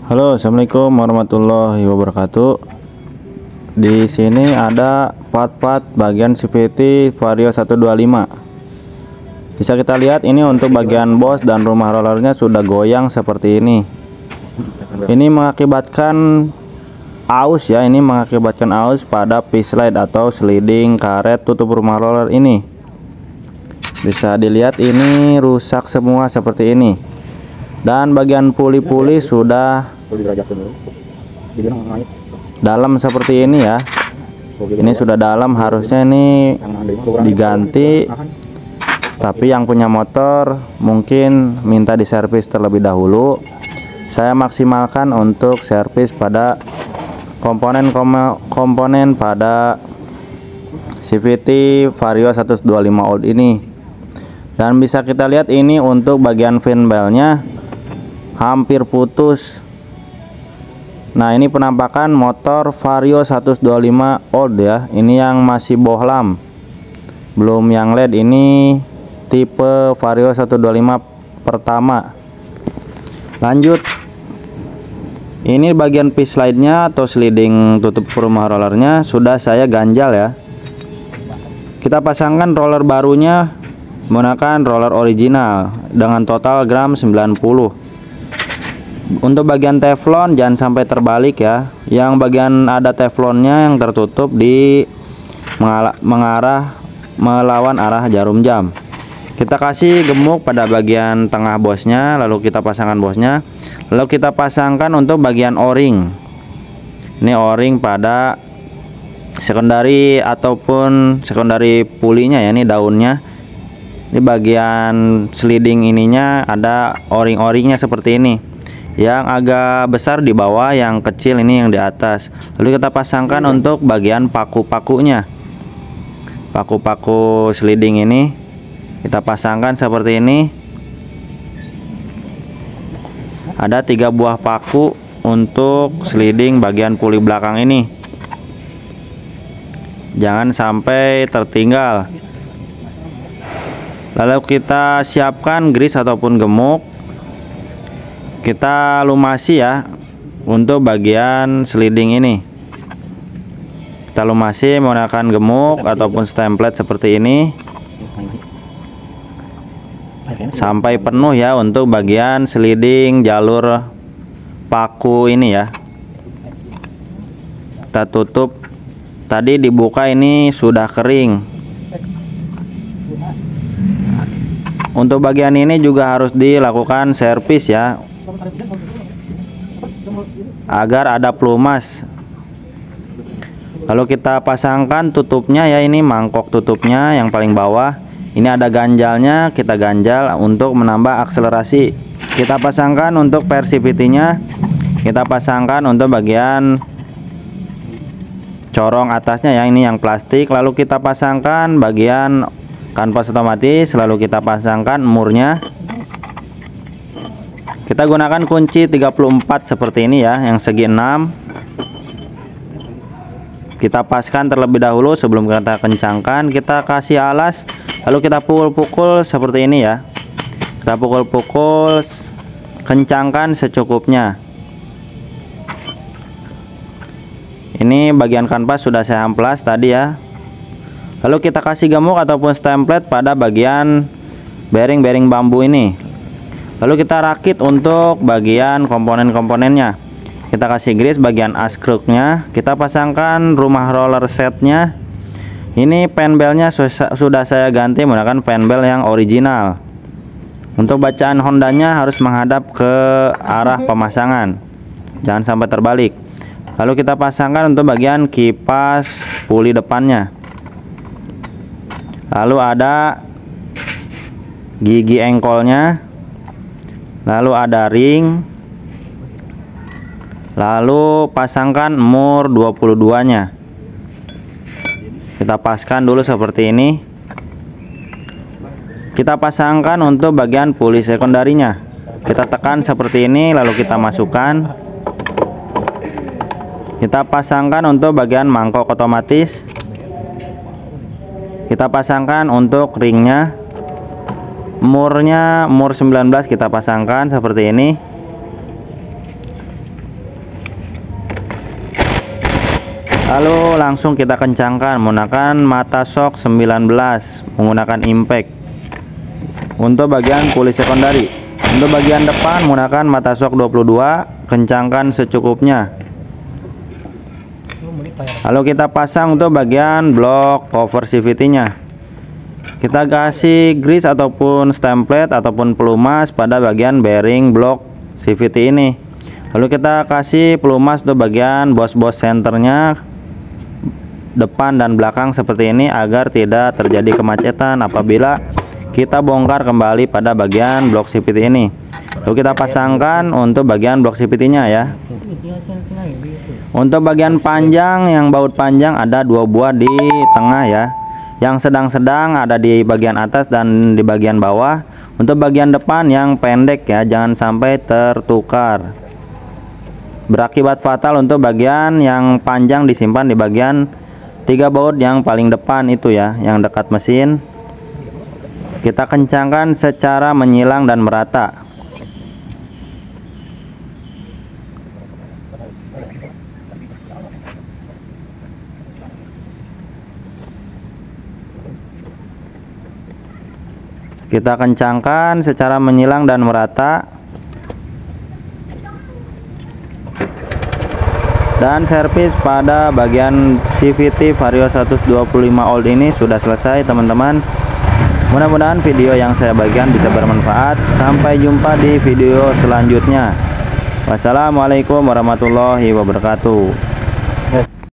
Halo, assalamualaikum warahmatullahi wabarakatuh. Di sini ada part-part bagian CVT Vario 125. Bisa kita lihat ini untuk bagian bos dan rumah rollernya sudah goyang seperti ini. Ini mengakibatkan aus ya, ini mengakibatkan aus pada P-slide atau sliding karet tutup rumah roller ini. Bisa dilihat ini rusak semua seperti ini. Dan bagian puli-puli sudah dalam seperti ini ya. Ini sudah dalam, harusnya ini diganti. Tapi yang punya motor mungkin minta diservis terlebih dahulu. Saya maksimalkan untuk servis pada komponen pada CVT Vario 125 old ini. Dan bisa kita lihat ini untuk bagian fan belnya hampir putus. Nah, ini penampakan motor Vario 125 old ya. Ini yang masih bohlam, belum yang LED. Ini tipe Vario 125 pertama. Lanjut, ini bagian P-slide nya atau sliding tutup rumah rollernya sudah saya ganjal ya. Kita pasangkan roller barunya menggunakan roller original dengan total gram 90. Untuk bagian teflon jangan sampai terbalik ya. Yang bagian ada teflonnya yang tertutup di melawan arah jarum jam. Kita kasih gemuk pada bagian tengah bosnya, lalu kita pasangkan bosnya, lalu kita pasangkan untuk bagian o-ring. Ini o-ring pada sekundari ataupun sekundari pulinya ya, ini daunnya. Di bagian sliding ininya ada o-ring-o-ringnya seperti ini. Yang agak besar di bawah, yang kecil ini yang di atas. Lalu kita pasangkan untuk bagian paku-pakunya. Paku-paku sliding ini kita pasangkan seperti ini. Ada 3 buah paku untuk sliding bagian puli belakang ini. Jangan sampai tertinggal. Lalu kita siapkan grease ataupun gemuk. Kita lumasi ya untuk bagian sliding ini. Kita lumasi menggunakan gemuk ataupun stemplet seperti ini sampai penuh ya untuk bagian sliding jalur paku ini ya. Kita tutup. Tadi dibuka, ini sudah kering. Untuk bagian ini juga harus dilakukan servis ya, agar ada pelumas. Lalu kita pasangkan tutupnya ya, ini mangkok tutupnya yang paling bawah. Ini ada ganjalnya, kita ganjal untuk menambah akselerasi. Kita pasangkan untuk persivity-nya, kita pasangkan untuk bagian corong atasnya ya, ini yang plastik. Lalu kita pasangkan bagian kanvas otomatis, lalu kita pasangkan murnya. Kita gunakan kunci 34 seperti ini ya, yang segi 6. Kita paskan terlebih dahulu sebelum kita kencangkan. Kita kasih alas, lalu kita pukul-pukul seperti ini ya. Kita pukul-pukul, kencangkan secukupnya. Ini bagian kanvas sudah saya amplas tadi ya. Lalu kita kasih gemuk ataupun stemplet pada bagian bearing-bearing bambu ini. Lalu kita rakit untuk bagian komponen-komponennya. Kita kasih grease bagian askruknya. Kita pasangkan rumah roller setnya. Ini penbelnya sudah saya ganti menggunakan penbel yang original. Untuk bacaan Hondanya harus menghadap ke arah pemasangan, jangan sampai terbalik. Lalu kita pasangkan untuk bagian kipas puli depannya. Lalu ada gigi engkolnya. Lalu ada ring. Lalu pasangkan mur 22 nya. Kita paskan dulu seperti ini. Kita pasangkan untuk bagian puli sekundarinya. Kita tekan seperti ini, lalu kita masukkan. Kita pasangkan untuk bagian mangkok otomatis. Kita pasangkan untuk ringnya. Murnya mur 19 kita pasangkan seperti ini. Lalu langsung kita kencangkan menggunakan mata shock 19 menggunakan impact. Untuk bagian puli sekundari, untuk bagian depan menggunakan mata shock 22, kencangkan secukupnya. Lalu kita pasang untuk bagian blok cover CVT-nya. Kita kasih grease ataupun template ataupun pelumas pada bagian bearing blok CVT ini. Lalu kita kasih pelumas untuk bagian bos-bos senternya depan dan belakang seperti ini agar tidak terjadi kemacetan apabila kita bongkar kembali pada bagian blok CVT ini. Lalu kita pasangkan untuk bagian blok CVT-nya ya. Untuk bagian panjang yang baut panjang ada 2 buah di tengah ya. Yang sedang-sedang ada di bagian atas dan di bagian bawah. Untuk bagian depan yang pendek ya, jangan sampai tertukar. Berakibat fatal untuk bagian yang panjang disimpan di bagian 3 baut yang paling depan itu ya, yang dekat mesin. Kita kencangkan secara menyilang dan merata. Kita kencangkan secara menyilang dan merata. Dan servis pada bagian CVT Vario 125 old ini sudah selesai teman-teman. Mudah-mudahan video yang saya bagikan bisa bermanfaat. Sampai jumpa di video selanjutnya. Wassalamualaikum warahmatullahi wabarakatuh.